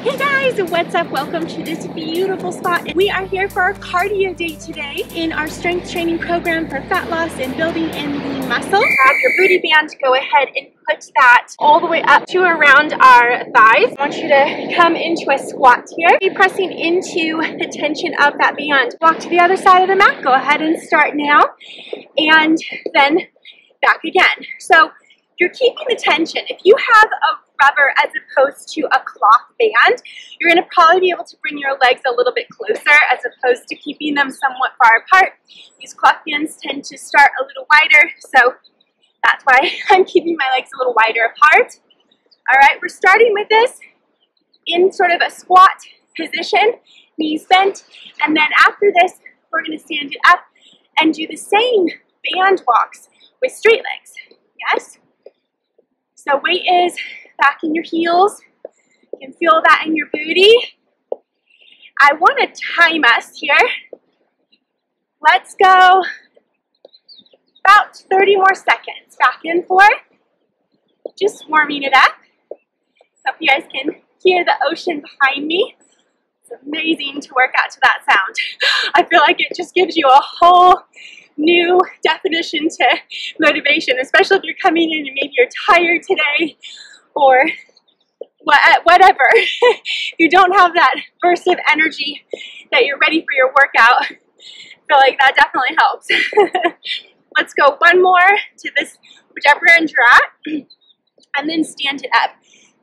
Hey guys, what's up? Welcome to this beautiful spot. We are here for our cardio day today in our strength training program for fat loss and building in lean muscle. Grab your booty band, go ahead and put that all the way up to around our thighs. I want you to come into a squat here. Be pressing into the tension of that band. Walk to the other side of the mat. Go ahead and start now. And then back again. So you're keeping the tension. If you have a rubber as opposed to a cloth band, you're going to probably be able to bring your legs a little bit closer as opposed to keeping them somewhat far apart. These cloth bands tend to start a little wider, so that's why I'm keeping my legs a little wider apart. All right, we're starting with this in sort of a squat position, knees bent, and then after this, we're going to stand it up and do the same band walks with straight legs. Yes? So weight is back in your heels. You can feel that in your booty. I want to time us here. Let's go about 30 more seconds. Back and forth. Just warming it up. Hope you guys can hear the ocean behind me. It's amazing to work out to that sound. I feel like it just gives you a whole new definition to motivation, especially if you're coming in and maybe you're tired today or whatever. You don't have that burst of energy that you're ready for your workout. I feel like that definitely helps. Let's go one more to this, whichever end you're at, and then stand it up.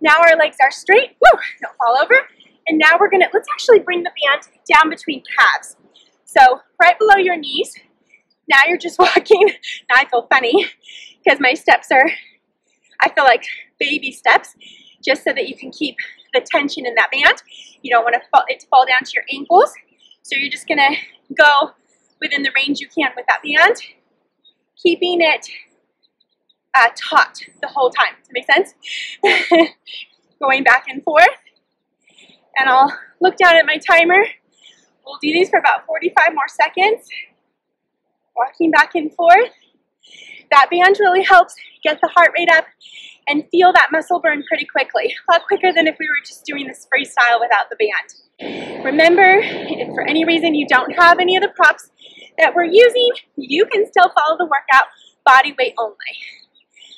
Now our legs are straight. Woo, don't fall over. And now we're gonna, let's actually bring the band down between calves. So right below your knees. Now you're just walking. Now I feel funny because my steps are, I feel like baby steps, just so that you can keep the tension in that band. You don't want it to fall down to your ankles. So you're just gonna go within the range you can with that band, keeping it taut the whole time. Does that make sense? Going back and forth. And I'll look down at my timer. We'll do these for about 45 more seconds. Walking back and forth. That band really helps get the heart rate up and feel that muscle burn pretty quickly. A lot quicker than if we were just doing this freestyle without the band. Remember, if for any reason you don't have any of the props that we're using, you can still follow the workout body weight only.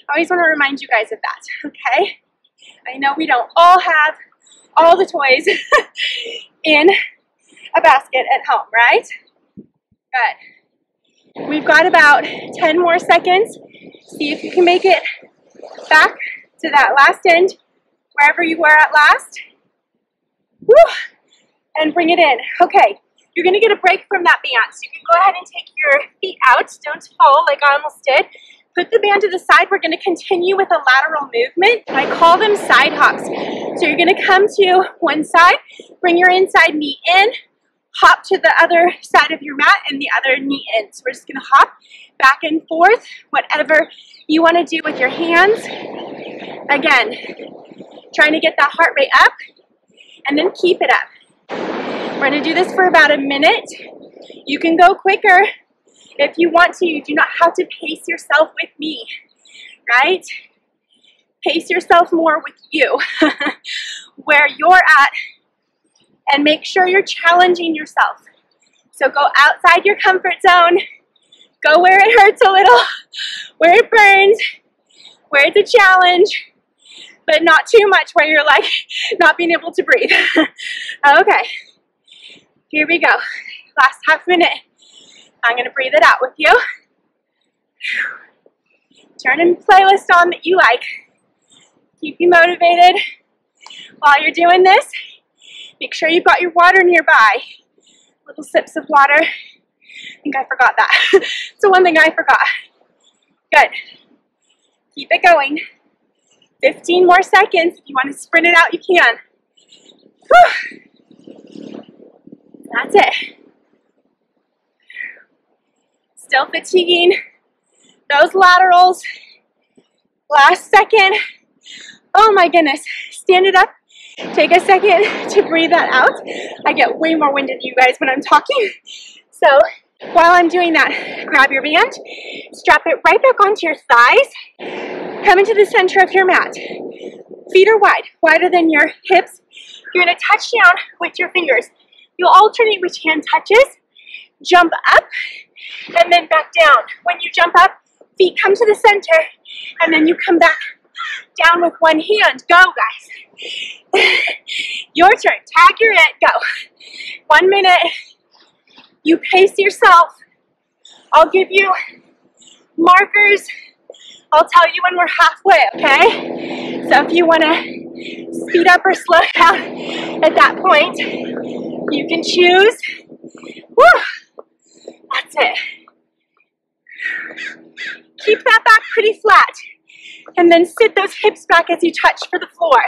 I always want to remind you guys of that, okay? I know we don't all have all the toys in a basket at home, right? Good. We've got about 10 more seconds. See if you can make it back to that last end, wherever you were at last. Woo! And bring it in. Okay, you're gonna get a break from that band. So you can go ahead and take your feet out. Don't fall like I almost did. Put the band to the side. We're gonna continue with a lateral movement. I call them side hops. So you're gonna come to one side, bring your inside knee in, hop to the other side of your mat and the other knee in. So we're just gonna hop back and forth, whatever you wanna do with your hands. Again, trying to get that heart rate up and then keep it up. We're gonna do this for about a minute. You can go quicker if you want to. You do not have to pace yourself with me, right? Pace yourself more with you, where you're at, and make sure you're challenging yourself. So go outside your comfort zone, go where it hurts a little, where it burns, where it's a challenge, but not too much where you're like not being able to breathe. Okay, here we go. Last half minute. I'm gonna breathe it out with you. Turn a playlist on that you like. Keep you motivated while you're doing this. Make sure you've got your water nearby. Little sips of water. I think I forgot that. It's the one thing I forgot. Good. Keep it going. 15 more seconds. If you want to sprint it out, you can. Whew. That's it. Still fatiguing. Those laterals. Last second. Oh my goodness. Stand it up. Take a second to breathe that out. I get way more winded than you guys when I'm talking. So while I'm doing that, grab your band, strap it right back onto your thighs, come into the center of your mat. Feet are wide, wider than your hips, You're gonna touch down with your fingers. You'll alternate which hand touches, jump up, and then back down. When you jump up, feet come to the center, and then you come back down with one hand. Go, guys. Your turn. Tag, you're it. Go. 1 minute. You pace yourself. I'll give you markers. I'll tell you when we're halfway, okay? So if you want to speed up or slow down at that point, you can choose. Woo! That's it. Keep that back pretty flat. And then sit those hips back as you touch for the floor.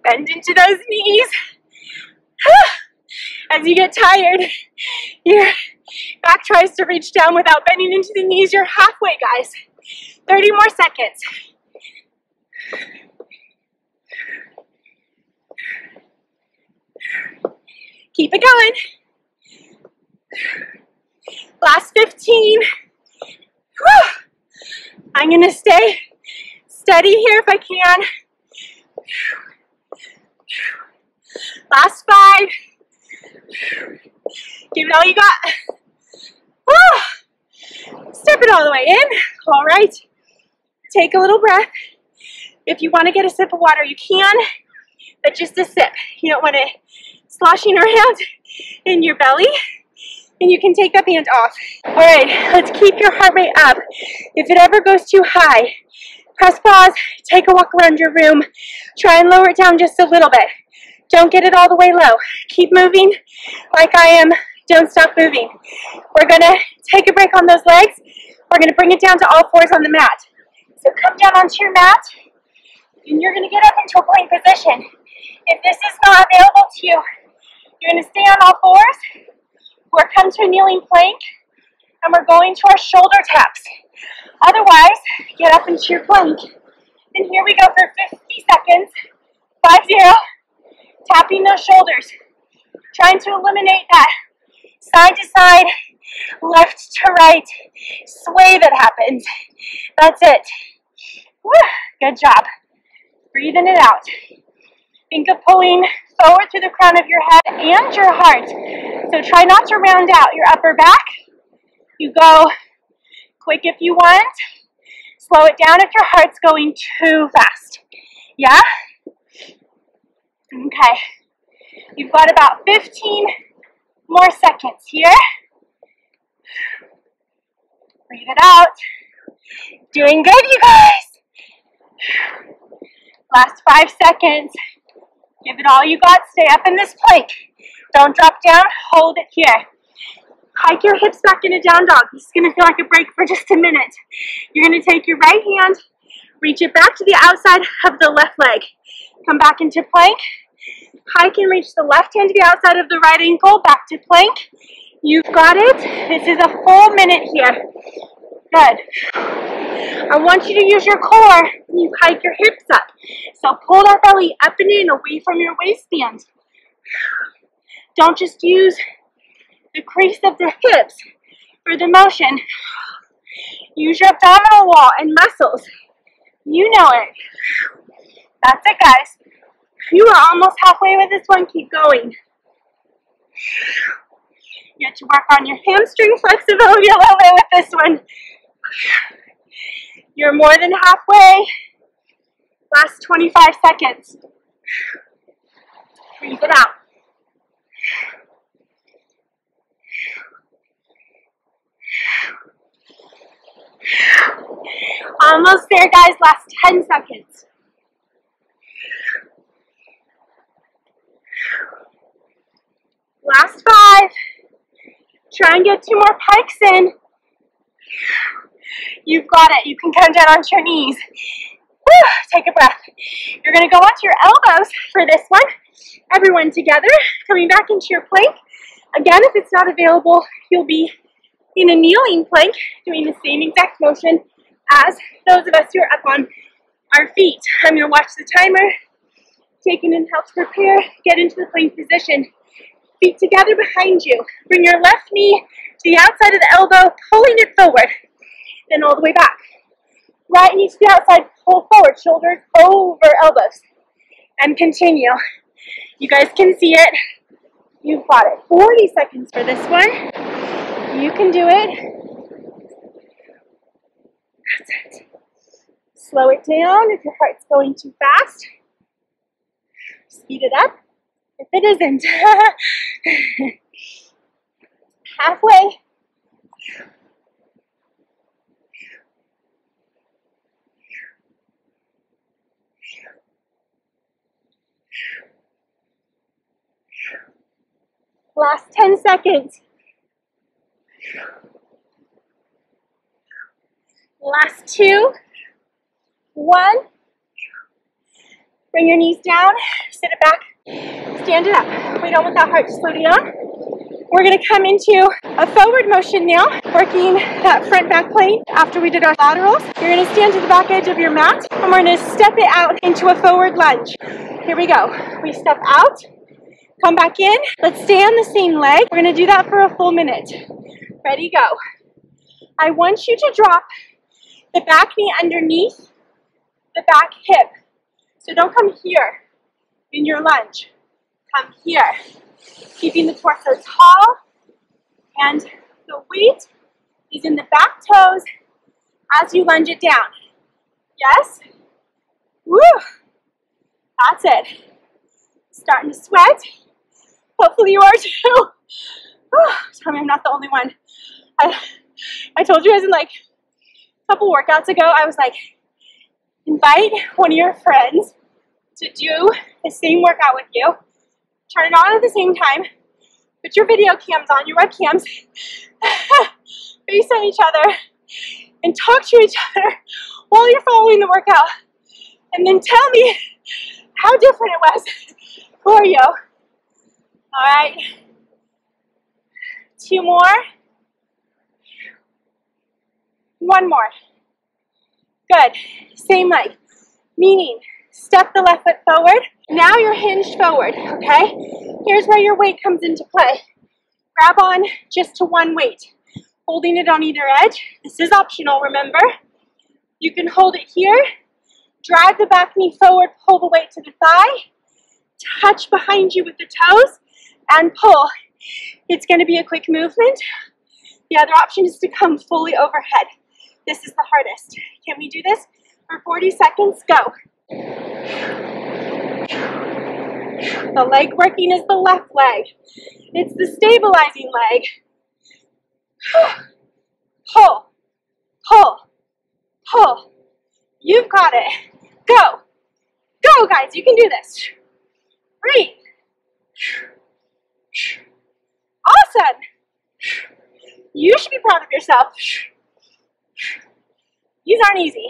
Bend into those knees. As you get tired, your back tries to reach down without bending into the knees. You're halfway, guys. 30 more seconds. Keep it going. Last 15. Whew. I'm gonna stay steady here if I can. Last 5. Give it all you got. Whew. Step it all the way in. All right. Take a little breath. If you want to get a sip of water, you can, but just a sip. You don't want it sloshing around in your belly. And you can take that band off. All right, let's keep your heart rate up. If it ever goes too high, press pause, take a walk around your room. Try and lower it down just a little bit. Don't get it all the way low. Keep moving like I am. Don't stop moving. We're gonna take a break on those legs. We're gonna bring it down to all fours on the mat. So come down onto your mat, and you're gonna get up into a plank position. If this is not available to you, you're gonna stay on all fours. We're come to a kneeling plank, and we're going to our shoulder taps. Otherwise, get up into your plank. And here we go for 50 seconds. 5-0. Tapping those shoulders. Trying to eliminate that side to side, left to right sway that happens. That's it. Woo, good job. Breathing it out. Think of pulling forward through the crown of your head and your heart. So try not to round out your upper back. You go quick if you want. Slow it down if your heart's going too fast. Yeah? Okay. You've got about 15 more seconds here. Breathe it out. Doing good, you guys. Last 5 seconds. Give it all you got. Stay up in this plank. Don't drop down. Hold it here. Hike your hips back into down dog. This is going to feel like a break for just a minute. You're going to take your right hand, reach it back to the outside of the left leg. Come back into plank. Hike and reach the left hand to the outside of the right ankle. Back to plank. You've got it. This is a full minute here. Good. I want you to use your core when you hike your hips up. So pull that belly up and in, away from your waistband. Don't just use the crease of the hips for the motion. Use your abdominal wall and muscles. You know it. That's it, guys. You are almost halfway with this one. Keep going. You have to work on your hamstring flexibility a little bit with this one. You're more than halfway. Last 25 seconds. Breathe it out. Almost there, guys. Last 10 seconds. Last 5. Try and get 2 more pikes in. You've got it. You can come down onto your knees. Woo, take a breath. You're going to go onto your elbows for this one. Everyone together, coming back into your plank. Again, if it's not available, you'll be in a kneeling plank, doing the same exact motion as those of us who are up on our feet. I'm going to watch the timer. Take an inhale to prepare. Get into the plank position. Feet together behind you. Bring your left knee to the outside of the elbow, pulling it forward. Then all the way back. Right knee to the outside, pull forward, shoulders over elbows. and continue. You guys can see it. You've got it. 40 seconds for this one. You can do it. That's it. Slow it down if your heart's going too fast. Speed it up if it isn't. Halfway. Last 10 seconds. Last 2, 1. Bring your knees down, sit it back, stand it up. We don't want that heart to slow down. We're gonna come into a forward motion now, working that front back plane after we did our laterals. You're gonna stand to the back edge of your mat, and we're gonna step it out into a forward lunge. Here we go. We step out, come back in. Let's stay on the same leg. We're gonna do that for a full minute. Ready, go. I want you to drop the back knee underneath the back hip. So don't come here in your lunge. Come here. Keeping the torso tall, and the weight is in the back toes as you lunge it down. Yes? Woo! That's it. Starting to sweat. Hopefully you are too. Tell me I'm not the only one. I told you guys in like a couple workouts ago, I was like, invite one of your friends to do the same workout with you. Turn it on at the same time. Put your video cams on, your webcams, face on each other, and talk to each other while you're following the workout. And then tell me how different it was for you. All right. 2 more. 1 more. Good. Same leg. Meaning, step the left foot forward. Now you're hinged forward, okay? Here's where your weight comes into play. Grab on just to one weight, holding it on either edge. This is optional, remember? You can hold it here, drive the back knee forward, pull the weight to the thigh, touch behind you with the toes, and pull. It's going to be a quick movement. The other option is to come fully overhead. This is the hardest. Can we do this for 40 seconds? Go. The leg working is the left leg. It's the stabilizing leg. Pull, pull, pull. You've got it. Go. Go, guys. You can do this. Breathe. Awesome. You should be proud of yourself. These aren't easy.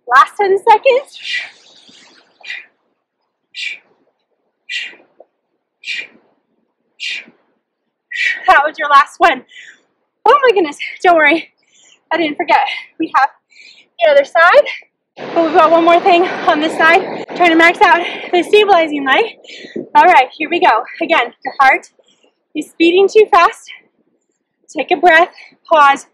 Last 10 seconds. That was your last one. Oh my goodness, don't worry. I didn't forget. We have the other side. But we've got one more thing on this side. Trying to max out the stabilizing leg. All right, here we go. Again, your heart is speeding too fast. Take a breath, pause,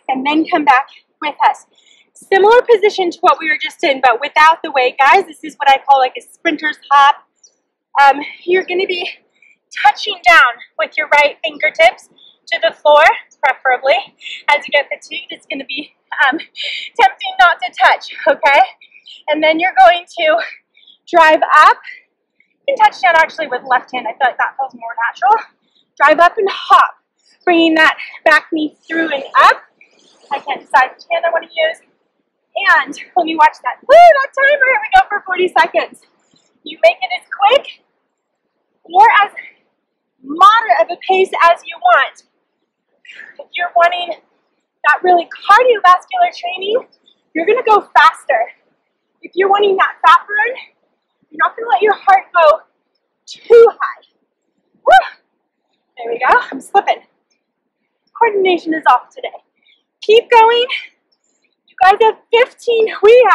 and then come back with us. Similar position to what we were just in, but without the weight, guys. This is what I call like a sprinter's hop. You're going to be touching down with your right fingertips to the floor, preferably. As you get fatigued, it's going to be tempting not to touch, okay? And then you're going to drive up. You can touch down actually with left hand. I feel like that feels more natural. Drive up and hop, bringing that back knee through and up. I can't decide which hand I want to use. And let me watch that. Woo, that timer. Here we go for 40 seconds. You make it as quick or as moderate of a pace as you want. If you're wanting that really cardiovascular training, you're going to go faster. If you're wanting that fat burn, you're not going to let your heart go too high. Woo! There we go. I'm slipping. Coordination is off today. Keep going. You guys have 15. We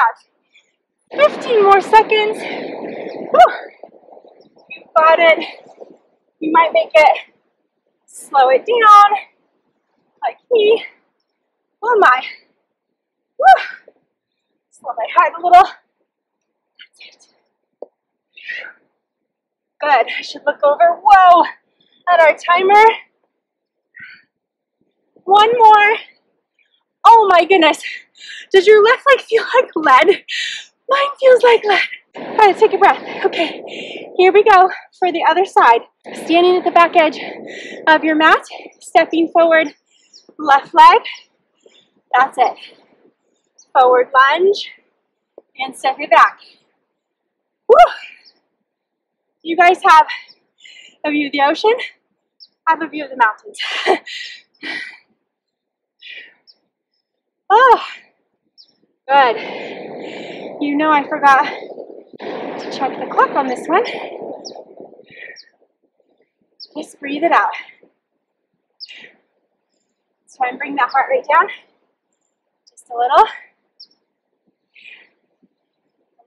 have 15 more seconds. Woo! You've got it. You might make it. Slow it down. Like me. Oh my. Woo! Slow my heart a little. That's it. Good. I should look over, whoa, at our timer. One more. Oh my goodness. Does your left leg feel like lead? Mine feels like lead. All right, take a breath. Okay, here we go for the other side. Standing at the back edge of your mat, stepping forward, left leg. That's it. Forward lunge and step it back. Woo! You guys have a view of the ocean, have a view of the mountains. Oh, good. You know I forgot to check the clock on this one. Just breathe it out. Let's try and bring that heart rate down just a little.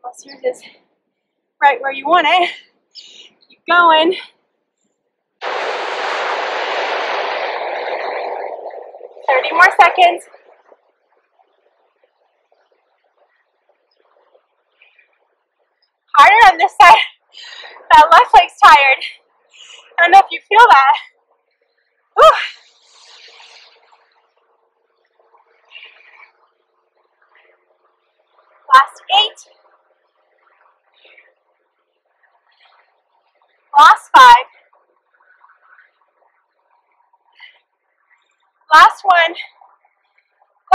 Unless yours is right where you want it. Keep going. 30 more seconds. Harder on this side. That left leg's tired. I don't know if you feel that. Whew. Last 8. Last 5. Last one.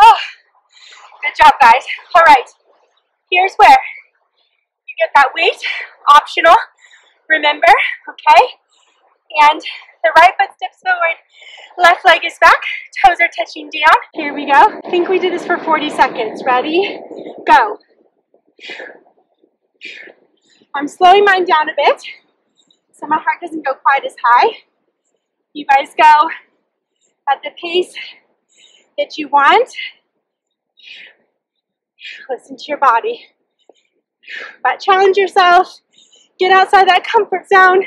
Oh, good job, guys. All right, here's where you get that weight, optional, remember, okay? And the right foot steps forward, left leg is back, toes are touching down. Here we go. I think we did this for 40 seconds. Ready? Go. I'm slowing mine down a bit, so my heart doesn't go quite as high. You guys go at the pace that you want. Listen to your body. But challenge yourself. Get outside that comfort zone.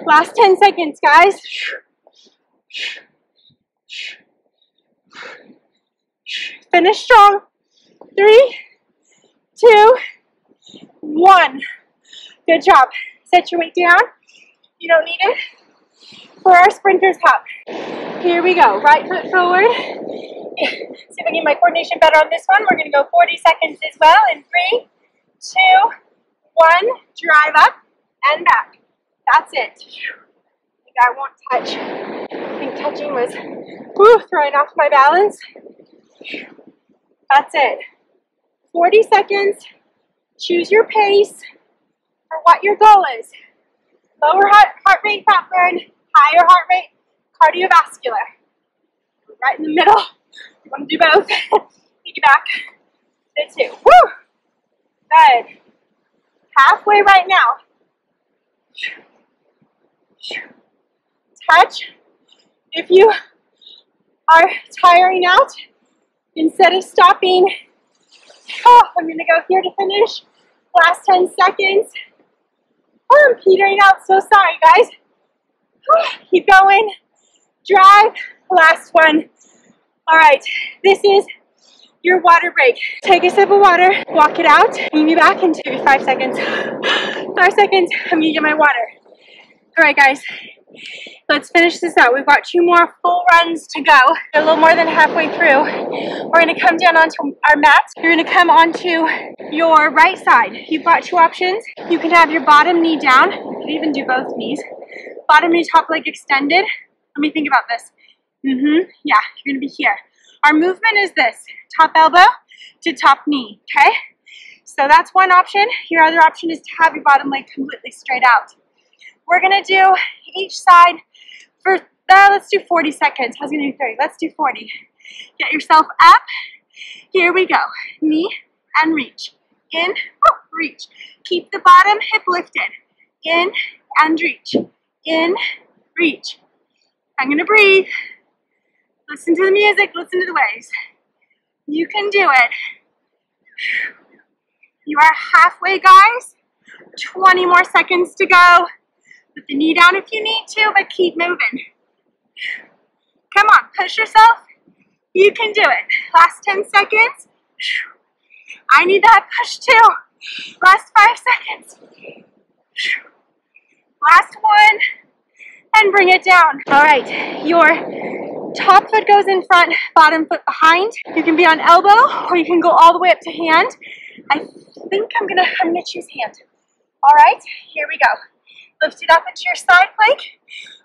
Last 10 seconds, guys. Finish strong. 3, 2, 1. Good job. Set your weight down. You don't need it. For our sprinter's hop. Here we go. Right foot forward. See if I can get my coordination better on this one. We're going to go 40 seconds as well. In 3, 2, 1. Drive up and back. That's it. I won't touch. I think touching was throwing off my balance. That's it. 40 seconds. Choose your pace for what your goal is. Lower heart rate fat burn, higher heart rate cardiovascular. Right in the middle. You want to do both. Take it back. Sit 2. Woo! Good. Halfway right now. Touch. If you are tiring out, instead of stopping, I'm going to go here to finish. Last 10 seconds. Oh, I'm petering out. So sorry, guys. Keep going. Drive. Last one. All right. This is your water break. Take a sip of water. Walk it out. Meet me back in 5 seconds. 5 seconds. I'm going to get my water. All right, guys. Let's finish this out. We've got 2 more full runs to go. A little more than halfway through. We're going to come down onto our mats. You're going to come onto your right side. You've got 2 options. You can have your bottom knee down. You can even do both knees. Bottom knee, top leg extended. Let me think about this. Yeah, you're going to be here. Our movement is this. Top elbow to top knee, okay? So that's one option. Your other option is to have your bottom leg completely straight out. We're going to do each side for, let's do 40 seconds. I was going to do 30. Let's do 40. Get yourself up. Here we go. Knee and reach. In, reach. Keep the bottom hip lifted. In and reach. In, reach. I'm going to breathe. Listen to the music. Listen to the waves. You can do it. You are halfway, guys. 20 more seconds to go. Put the knee down if you need to, but keep moving. Come on, push yourself. You can do it. Last 10 seconds. I need that push too. Last 5 seconds. Last one. And bring it down. All right, your top foot goes in front, bottom foot behind. You can be on elbow or you can go all the way up to hand. I think I'm gonna choose hand. All right, here we go. Lift it up into your side plank.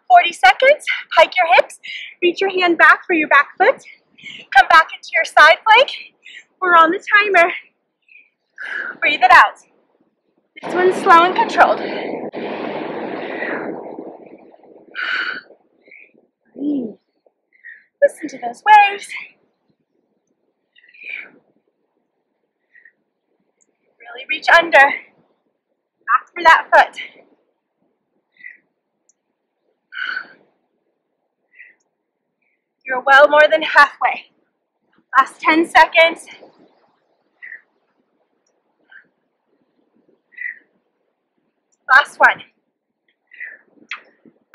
40 seconds, pike your hips, reach your hand back for your back foot. Come back into your side plank. We're on the timer. Breathe it out. This one's slow and controlled. Breathe. Listen to those waves. Really reach under. Back for that foot. You're well more than halfway. Last 10 seconds. Last one.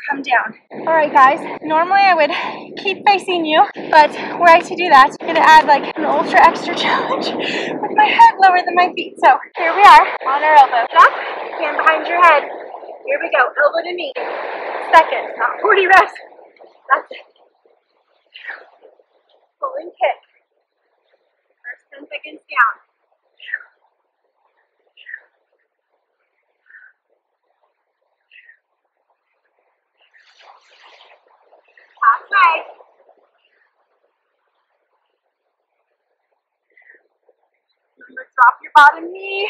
Come down. All right, guys. Normally I would keep facing you, but were I to do that, I'm gonna add like an ultra extra challenge with my head lower than my feet. So here we are on our elbow. Up, hand behind your head. Here we go, elbow to knee. Seconds, not 40 reps. That's it. Pull and kick. First 10 seconds down. Halfway. Remember, drop your bottom knee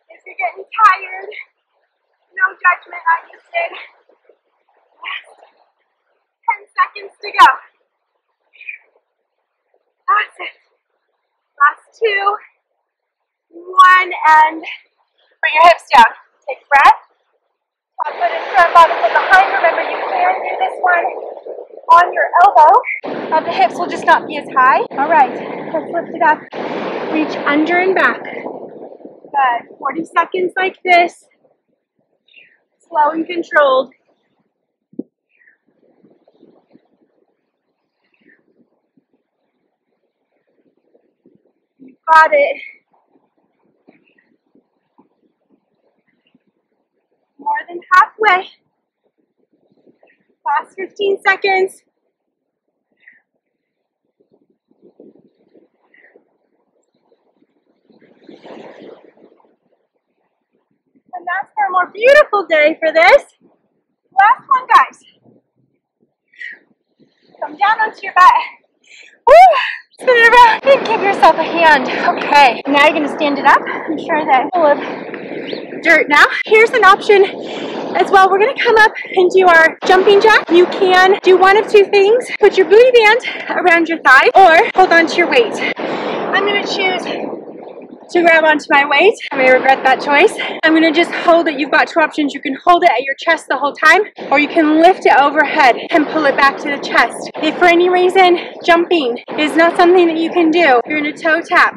if you're getting tired. No judgment, I just did. 10 seconds to go. That's it. Last 2, 1, and bring your hips down. Take a breath. Top foot in front, bottom foot behind. Remember, you can do this one on your elbow. The hips will just not be as high. All right, let's lift it up. Reach under and back. Good. 40 seconds like this. Slow and controlled. You got it. More than halfway. Last 15 seconds. And that's for a more beautiful day for this. Last one, guys. Come down onto your butt. Woo! Spin it around and give yourself a hand. Okay, now you're gonna stand it up. I'm sure that full of dirt now. Here's an option as well. We're gonna come up and do our jumping jack. You can do one of 2 things. Put your booty band around your thigh or hold on to your weight. I'm gonna choose to grab onto my weight. I may regret that choice. I'm gonna just hold it. You've got 2 options. You can hold it at your chest the whole time, or you can lift it overhead and pull it back to the chest. If for any reason jumping is not something that you can do, you're gonna toe tap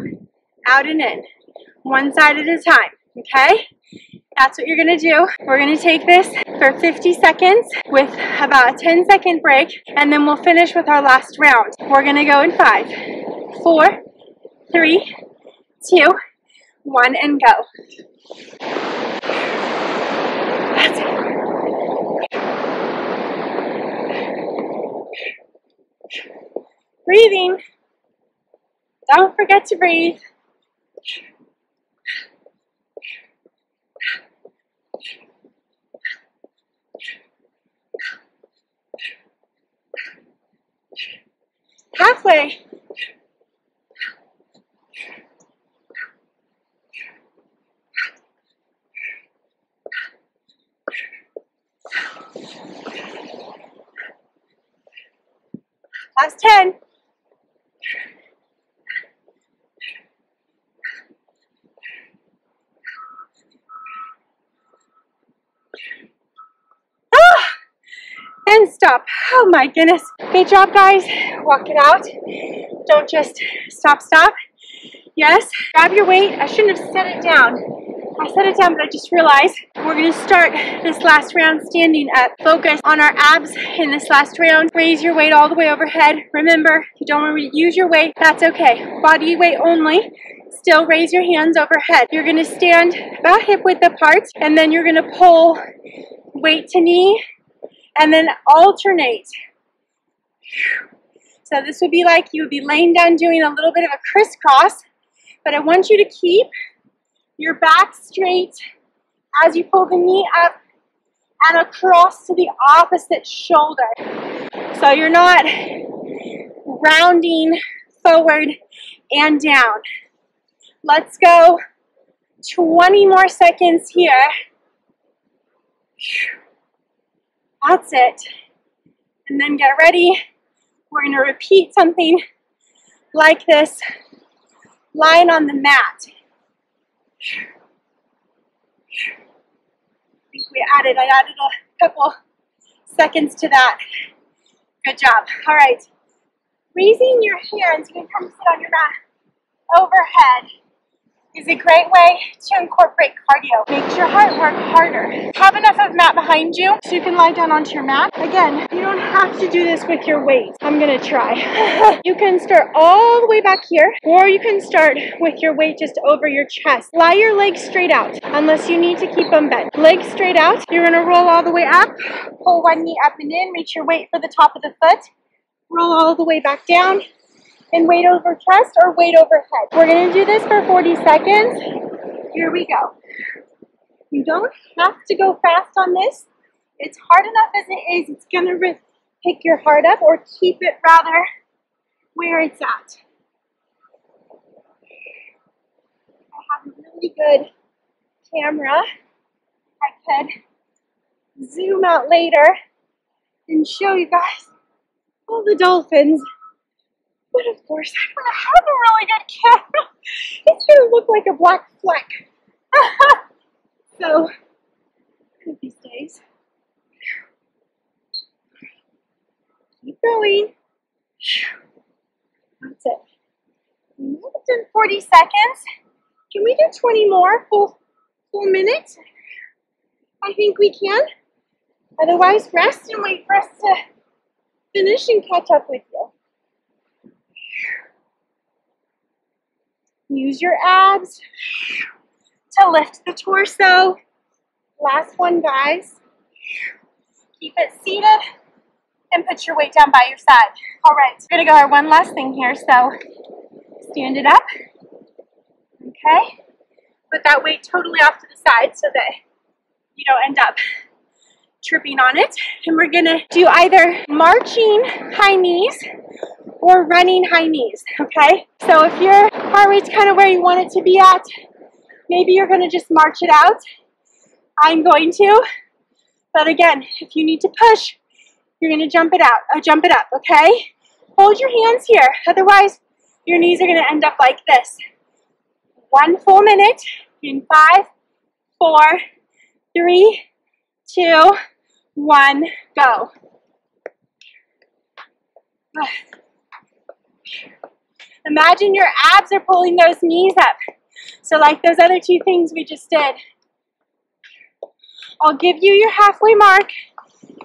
out and in, one side at a time, okay? That's what you're gonna do. We're gonna take this for 50 seconds with about a 10-second break, and then we'll finish with our last round. We're gonna go in 5, 4, 3, 2, 1, and go. That's it. Breathing. Don't forget to breathe. Halfway. Last 10. And stop. Oh my goodness. Good job, guys. Walk it out. Don't just stop. Yes. Grab your weight. I shouldn't have set it down. I set it down, but I just realized we're gonna start this last round standing up. Focus on our abs in this last round. Raise your weight all the way overhead. Remember, if you don't want to use your weight, that's okay. Body weight only. Still raise your hands overhead. You're gonna stand about hip width apart, and then you're gonna pull weight to knee, and then alternate. So this would be like you would be laying down doing a little bit of a crisscross, but I want you to keep your back straight as you pull the knee up and across to the opposite shoulder. So you're not rounding forward and down. Let's go 20 more seconds here. That's it. And then get ready. We're going to repeat something like this, lying on the mat. I added a couple seconds to that. Good job. All right. Raising your hands, you can come sit on your mat overhead, is a great way to incorporate cardio. Makes your heart work harder. Have enough of mat behind you so you can lie down onto your mat. Again, you don't have to do this with your weight. I'm gonna try. You can start all the way back here, or you can start with your weight just over your chest. Lie your legs straight out, unless you need to keep them bent. Legs straight out. You're gonna roll all the way up, pull one knee up and in, reach your weight for the top of the foot, roll all the way back down, and weight over chest or weight overhead. We're gonna do this for 40 seconds. Here we go. You don't have to go fast on this. It's hard enough as it is. It's gonna pick your heart up, or keep it rather where it's at. I have a really good camera. I could zoom out later and show you guys all the dolphins. But of course, I'm going to have a really good camera. It's going to look like a black fleck. So, one of these days. Keep going. That's it. We've done 40 seconds. Can we do 20 more? Full minute? I think we can. Otherwise, rest and wait for us to finish and catch up with you. Use your abs to lift the torso. Last one, guys. Keep it seated and put your weight down by your side. All right, we're gonna go our one last thing here. So stand it up, okay? Put that weight totally off to the side so that you don't end up tripping on it. And we're gonna do either marching high knees or running high knees, okay? So if your heart rate's kind of where you want it to be at, maybe you're gonna just march it out. I'm going to, but again, if you need to push, you're gonna jump it out, jump it up, okay? Hold your hands here, otherwise your knees are gonna end up like this. 1 full minute in 5, 4, 3, 2, 1, go. Imagine your abs are pulling those knees up. So like those other 2 things we just did. I'll give you your halfway mark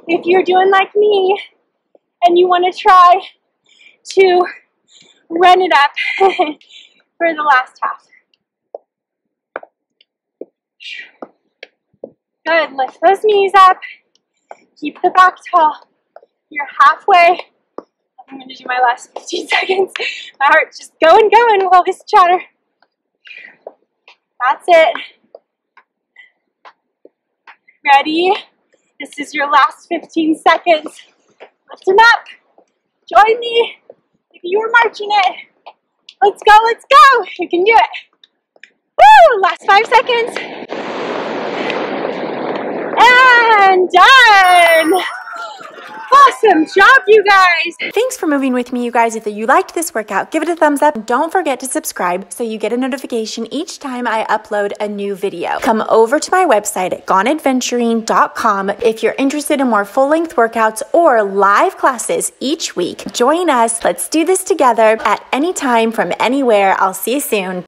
if you're doing like me and you want to try to run it up for the last half. Good, lift those knees up. Keep the back tall. You're halfway. I'm going to do my last 15 seconds. My heart's just going with all this chatter. That's it. Ready? This is your last 15 seconds. Lift them up. Join me. If you were marching it. Let's go, let's go. You can do it. Woo! Last 5 seconds. And done. Awesome job, you guys. Thanks for moving with me, you guys. If you liked this workout, give it a thumbs up. Don't forget to subscribe so you get a notification each time I upload a new video. Come over to my website at goneadventuring.com if you're interested in more full-length workouts or live classes each week. Join us. Let's do this together at any time from anywhere. I'll see you soon.